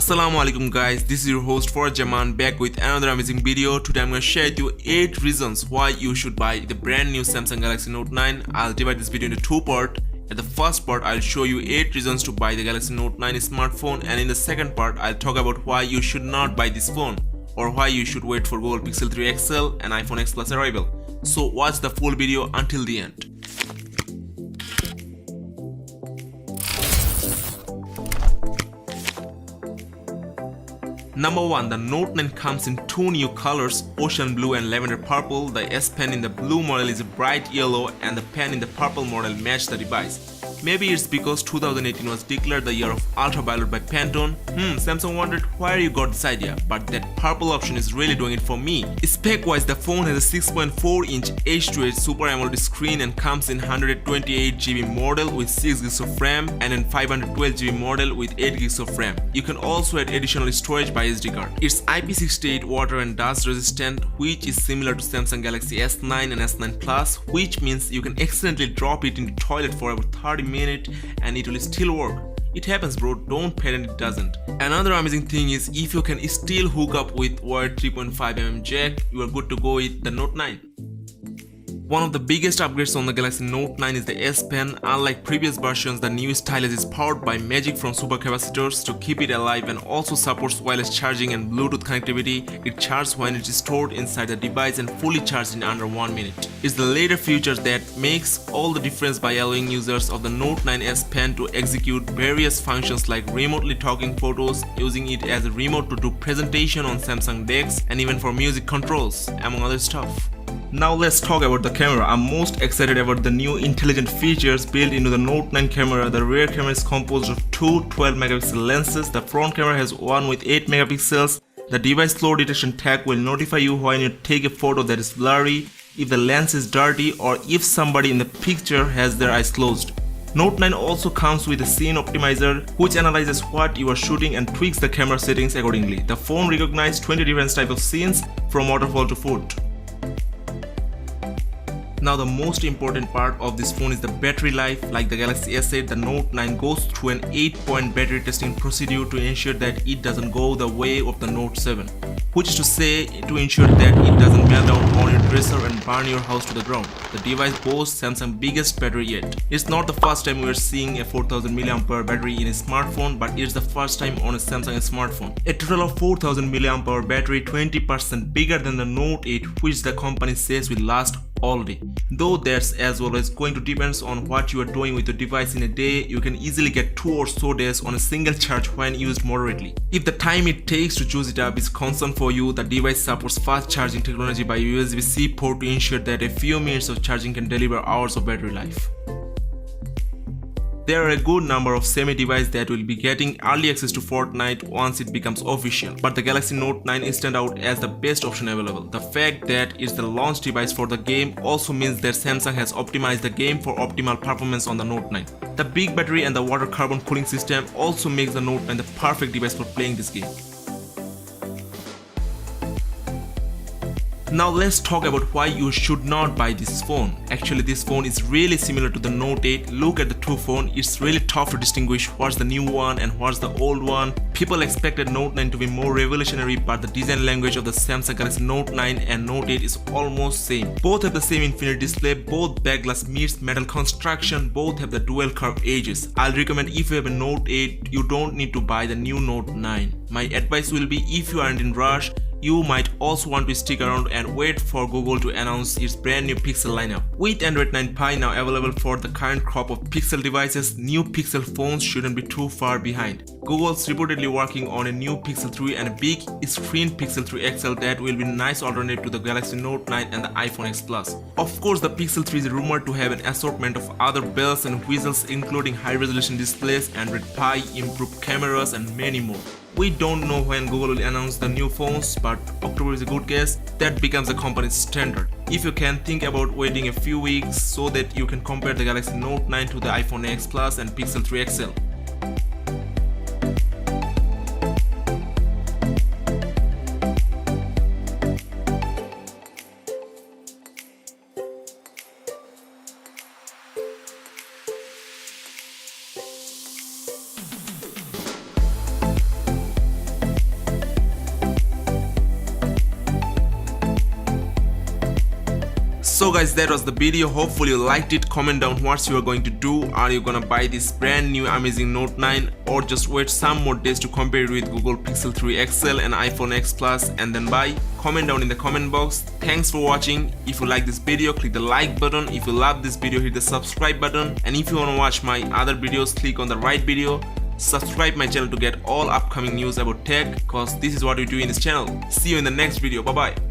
Assalamualaikum guys, this is your host Farhad Jaman back with another amazing video. Today I'm going to share with you 8 reasons why you should buy the brand new Samsung Galaxy Note 9. I'll divide this video into 2 parts. In the first part I'll show you 8 reasons to buy the Galaxy Note 9 smartphone, and in the second part I'll talk about why you should not buy this phone or why you should wait for Google Pixel 3 XL and iPhone X Plus arrival. So watch the full video until the end. Number 1. The Note 9 comes in 2 new colors, ocean blue and lavender purple. The S Pen in the blue model is bright yellow and the pen in the purple model match the device. Maybe it's because 2018 was declared the year of ultraviolet by Pantone. Samsung wondered where you got this idea, but that purple option is really doing it for me. Spec wise, the phone has a 6.4-inch H2H Super AMOLED screen and comes in 128GB model with 6GB of RAM and a 512GB model with 8GB of RAM. You can also add additional storage by SD card. It's IP68 water and dust resistant, which is similar to Samsung Galaxy S9 and S9 Plus, which means you can accidentally drop it into the toilet for about 30 minutes and it will still work. It happens bro, don't pretend it doesn't. Another amazing thing is if you can still hook up with wired 3.5mm jack, you are good to go with the Note 9. One of the biggest upgrades on the Galaxy Note 9 is the S Pen. Unlike previous versions, the new stylus is powered by magic from supercapacitors to keep it alive and also supports wireless charging and Bluetooth connectivity. It charges when it is stored inside the device and fully charged in under 1 minute. It's the later feature that makes all the difference by allowing users of the Note 9 S Pen to execute various functions like remotely talking photos, using it as a remote to do presentation on Samsung decks, and even for music controls, among other stuff. Now let's talk about the camera. I'm most excited about the new intelligent features built into the Note 9 camera. The rear camera is composed of 2 12-megapixel lenses. The front camera has one with 8 megapixels. The device flow detection tag will notify you when you take a photo that is blurry, if the lens is dirty, or if somebody in the picture has their eyes closed. Note 9 also comes with a scene optimizer which analyzes what you are shooting and tweaks the camera settings accordingly. The phone recognizes 20 different types of scenes from waterfall to food. Now the most important part of this phone is the battery life. Like the Galaxy S8, the Note 9 goes through an 8-point battery testing procedure to ensure that it doesn't go the way of the Note 7. Which is to say, to ensure that it doesn't melt down on your dresser and burn your house to the ground. The device boasts Samsung's biggest battery yet. It's not the first time we are seeing a 4000 mAh battery in a smartphone, but it's the first time on a Samsung smartphone. A total of 4000 mAh battery, 20% bigger than the Note 8, which the company says will last all day. Though that's as always going to depend on what you are doing with your device in a day. You can easily get 2 or so days on a single charge when used moderately. If the time it takes to choose it up is concern for you, the device supports fast charging technology by USB-C port to ensure that a few minutes of charging can deliver hours of battery life. There are a good number of semi devices that will be getting early access to Fortnite once it becomes official, but the Galaxy Note 9 stands out as the best option available. The fact that it's the launch device for the game also means that Samsung has optimized the game for optimal performance on the Note 9. The big battery and the water carbon cooling system also makes the Note 9 the perfect device for playing this game. Now let's talk about why you should not buy this phone. Actually, this phone is really similar to the Note 8. Look at the two phones. It's really tough to distinguish what's the new one and what's the old one. People expected Note 9 to be more revolutionary, but the design language of the Samsung Galaxy Note 9 and Note 8 is almost same. Both have the same infinite display, both back glass meets metal construction, both have the dual curved edges. I'll recommend if you have a Note 8, you don't need to buy the new Note 9. My advice will be if you aren't in rush, you might also want to stick around and wait for Google to announce its brand new Pixel lineup. With Android 9 Pie now available for the current crop of Pixel devices, new Pixel phones shouldn't be too far behind. Google's reportedly working on a new Pixel 3 and a big screen Pixel 3 XL that will be a nice alternative to the Galaxy Note 9 and the iPhone X Plus. Of course, the Pixel 3 is rumored to have an assortment of other bells and whistles including high-resolution displays, Android Pie, improved cameras, and many more. We don't know when Google will announce the new phones, but October is a good guess. That becomes the company's standard. If you can, think about waiting a few weeks so that you can compare the Galaxy Note 9 to the iPhone X Plus and Pixel 3 XL. So guys, that was the video. Hopefully you liked it. Comment down what you are going to do. Are you gonna buy this brand new amazing Note 9 or just wait some more days to compare it with Google Pixel 3 XL and iPhone X Plus and then buy? Comment down in the comment box. Thanks for watching. If you like this video, click the like button. If you love this video, hit the subscribe button. And if you wanna watch my other videos, click on the right video. Subscribe my channel to get all upcoming news about tech, cause this is what we do in this channel. See you in the next video. Bye bye.